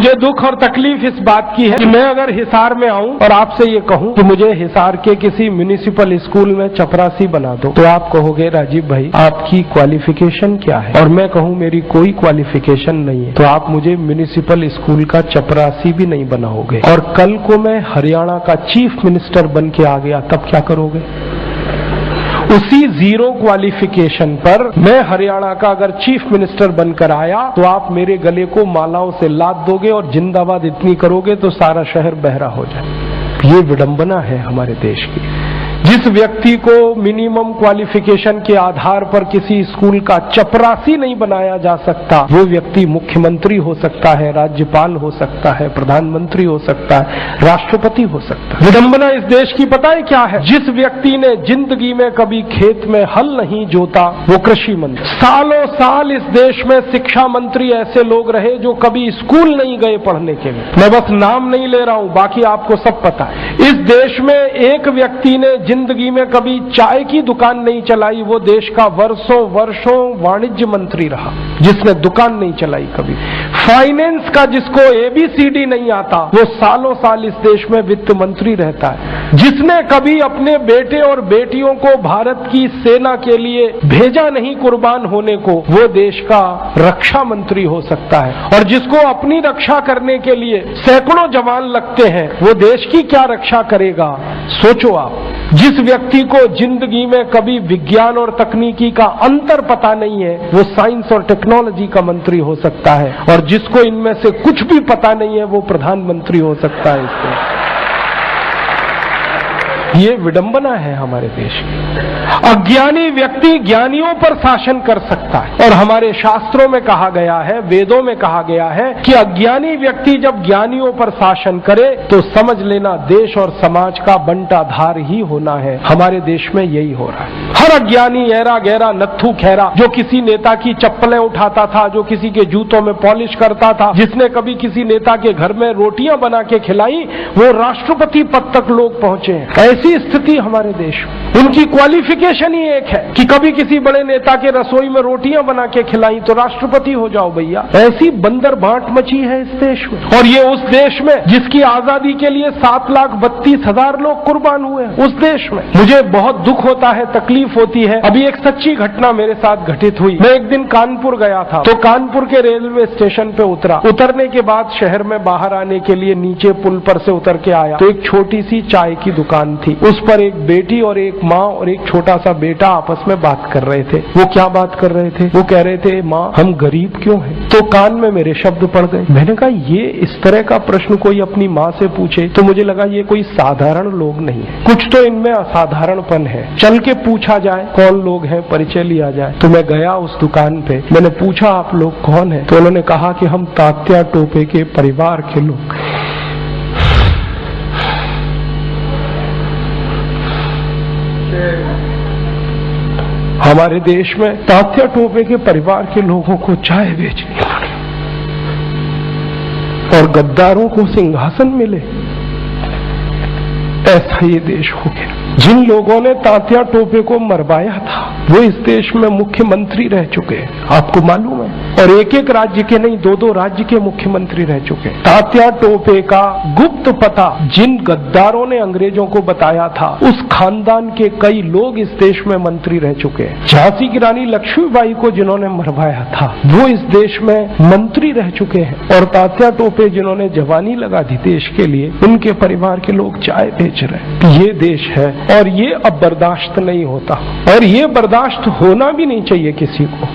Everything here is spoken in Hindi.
मुझे दुख और तकलीफ इस बात की है कि मैं अगर हिसार में आऊं और आपसे ये कहूं कि मुझे हिसार के किसी म्युनिसिपल स्कूल में चपरासी बना दो, तो आप कहोगे राजीव भाई आपकी क्वालिफिकेशन क्या है, और मैं कहूं मेरी कोई क्वालिफिकेशन नहीं है, तो आप मुझे म्युनिसिपल स्कूल का चपरासी भी नहीं बनाओगे। और कल को मैं हरियाणा का चीफ मिनिस्टर बन के आ गया, तब क्या करोगे? उसी जीरो क्वालिफिकेशन पर मैं हरियाणा का अगर चीफ मिनिस्टर बनकर आया तो आप मेरे गले को मालाओं से लाद दोगे और जिंदाबाद इतनी करोगे तो सारा शहर बहरा हो जाए। ये विडंबना है हमारे देश की। जिस व्यक्ति को मिनिमम क्वालिफिकेशन के आधार पर किसी स्कूल का चपरासी नहीं बनाया जा सकता, वो व्यक्ति मुख्यमंत्री हो सकता है, राज्यपाल हो सकता है, प्रधानमंत्री हो सकता है, राष्ट्रपति हो सकता है। विडंबना इस देश की पता है क्या है? जिस व्यक्ति ने जिंदगी में कभी खेत में हल नहीं जोता वो कृषि मंत्री। सालों साल इस देश में शिक्षा मंत्री ऐसे लोग रहे जो कभी स्कूल नहीं गए पढ़ने के लिए। मैं बस नाम नहीं ले रहा हूं, बाकी आपको सब पता है। इस देश में एक व्यक्ति ने जिंदगी में कभी चाय की दुकान नहीं चलाई, वो देश का वर्षों वाणिज्य मंत्री रहा जिसने दुकान नहीं चलाई कभी। फाइनेंस का जिसको ABCD नहीं आता वो सालों साल इस देश में वित्त मंत्री रहता है। जिसने कभी अपने बेटे और बेटियों को भारत की सेना के लिए भेजा नहीं कुर्बान होने को, वो देश का रक्षा मंत्री हो सकता है। और जिसको अपनी रक्षा करने के लिए सैकड़ों जवान लगते हैं वो देश की क्या रक्षा करेगा? सोचो आप। जिस व्यक्ति को जिंदगी में कभी विज्ञान और तकनीकी का अंतर पता नहीं है वो साइंस और टेक्नोलॉजी का मंत्री हो सकता है, और जिसको इनमें से कुछ भी पता नहीं है वो प्रधानमंत्री हो सकता है। इससे ये विडंबना है हमारे देश की। अज्ञानी व्यक्ति ज्ञानियों पर शासन कर सकता है, और हमारे शास्त्रों में कहा गया है, वेदों में कहा गया है कि अज्ञानी व्यक्ति जब ज्ञानियों पर शासन करे तो समझ लेना देश और समाज का बंटाधार ही होना है। हमारे देश में यही हो रहा है। हर अज्ञानी ऐरा गहरा नत्थु खैरा जो किसी नेता की चप्पलें उठाता था, जो किसी के जूतों में पॉलिश करता था, जिसने कभी किसी नेता के घर में रोटियां बना के खिलाई, वो राष्ट्रपति पद तक लोग पहुंचे हैं। ऐसी स्थिति हमारे देश में। उनकी क्वालिफिकेशन ही एक है कि कभी किसी बड़े नेता के रसोई में रोटियां बना के खिलाई तो राष्ट्रपति हो जाओ भैया। ऐसी बंदर बांट मची है इस देश में। और ये उस देश में जिसकी आजादी के लिए 7,32,000 लोग कुर्बान हुए, उस देश में। मुझे बहुत दुख होता है, तकलीफ होती है। अभी एक सच्ची घटना मेरे साथ घटित हुई। मैं एक दिन कानपुर गया था, तो कानपुर के रेलवे स्टेशन पे उतरा। उतरने के बाद शहर में बाहर आने के लिए नीचे पुल पर से उतर के आया तो एक छोटी सी चाय की दुकान थी। उस पर एक बेटी और एक माँ और एक छोटा सा बेटा आपस में बात कर रहे थे। वो क्या बात कर रहे थे? वो कह रहे थे, माँ हम गरीब क्यों हैं? तो कान में मेरे शब्द पड़ गए। मैंने कहा ये इस तरह का प्रश्न कोई अपनी माँ से पूछे तो मुझे लगा ये कोई साधारण लोग नहीं है, कुछ तो इनमें असाधारणपन है। चल के पूछा जाए कौन लोग हैं, परिचय लिया जाए। तो मैं गया उस दुकान पे, मैंने पूछा आप लोग कौन है? तो उन्होंने कहा कि हम तात्या टोपे के परिवार के लोग। हमारे देश में तात्या टोपे के परिवार के लोगों को चाय बेचनी पड़ी और गद्दारों को सिंहासन मिले। ऐसा ये देश हो गया। जिन लोगों ने तात्या टोपे को मरवाया था वो इस देश में मुख्यमंत्री रह चुके हैं, आपको मालूम है। और एक एक राज्य के नहीं, 2-2 राज्य के मुख्यमंत्री रह चुके हैं। तात्या टोपे का गुप्त पता जिन गद्दारों ने अंग्रेजों को बताया था, उस खानदान के कई लोग इस देश में मंत्री रह चुके हैं। झांसी की रानी लक्ष्मीबाई को जिन्होंने मरवाया था वो इस देश में मंत्री रह चुके हैं। और तात्या टोपे जिन्होंने जवानी लगा दी देश के लिए, उनके परिवार के लोग चाय बेच रहे हैं। ये देश है और ये अब बर्दाश्त नहीं होता, और ये बर्दाश्त होना भी नहीं चाहिए किसी को।